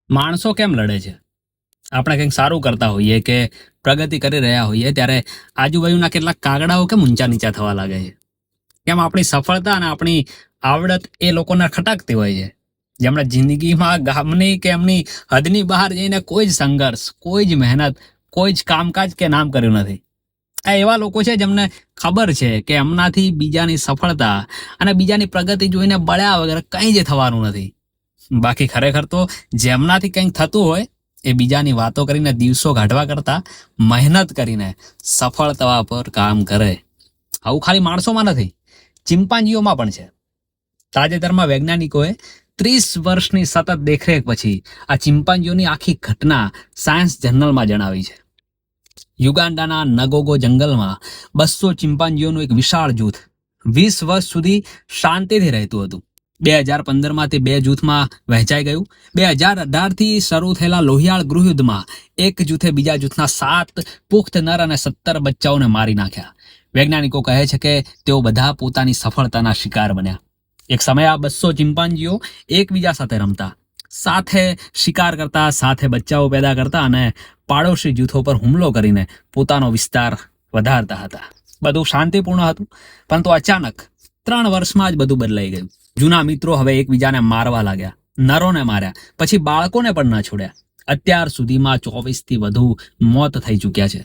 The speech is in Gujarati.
માણસો કેમ લડે છે? આપણે કંઈક સારું કરતા હોઈએ કે પ્રગતિ કરી રહ્યા હોઈએ ત્યારે આજુબાજુના કેટલાક કાગડાઓ કેમ ઊંચા નીચા થવા લાગે છે? કેમ આપણી સફળતા અને આપણી આવડત એ લોકોને ખટકતી હોય છે, જેમણે જિંદગીમાં ગામની કે એમની હદની બહાર જઈને કોઈ જ સંઘર્ષ, કોઈ જ મહેનત, કોઈ જ કામકાજ કે નામ કર્યું નથી. આ એવા લોકો છે જેમને ખબર છે કે એમનાથી બીજાની સફળતા અને બીજાની પ્રગતિ જોઈને બળ્યા વગર કંઈ જ થવાનું નથી. બાકી ખરેખર તો જેમનાથી કંઈક થતું હોય એ બીજાની વાતો કરીને દિવસો કાઢવા કરતા મહેનત કરીને સફળ થવા પર કામ કરે. આવું ખાલી માણસોમાં નથી, ચિમ્પાન્જીઓમાં પણ છે. તાજેતરમાં વૈજ્ઞાનિકોએ 30 વર્ષની સતત દેખરેખ પછી આ ચિમ્પાન્જીઓની આખી ઘટના સાયન્સ જર્નલમાં જણાવી છે. યુગાન્ડાના નગોગો જંગલમાં 200 ચિમ્પાન્જીઓનું એક વિશાળ જૂથ 20 વર્ષ સુધી શાંતિથી રહેતું હતું. 2015માં તે બે જૂથમાં વહેંચાઈ ગયું. 2018થી શરૂ થયેલા લોહિયાળ ગૃહયુદ્ધમાં એક જૂથે બીજા જૂથના 7 પુખ્ત નર અને 17 બચ્ચાઓને મારી નાખ્યા. વૈજ્ઞાનિકો કહે છે કે તેઓ બધા પોતાની સફળતાના શિકાર બન્યા. એક સમયે આ 200 ચિમ્પાન્જીઓ એકબીજા સાથે રમતા, સાથે શિકાર કરતા, સાથે બચ્ચાઓ પેદા કરતા અને પાડોશી જૂથો પર હુમલો કરીને પોતાનો વિસ્તાર વધારતા હતા. બધું શાંતિપૂર્ણ હતું, પરંતુ અચાનક 3 વર્ષમાં જ બધું બદલાઈ ગયું. જૂના મિત્રો હવે એકબીજાને મારવા લાગ્યા, નરોને માર્યા, પછી બાળકોને પણ ન છોડ્યા. અત્યાર સુધીમાં 24થી વધુ મોત થઈ ચૂક્યા છે.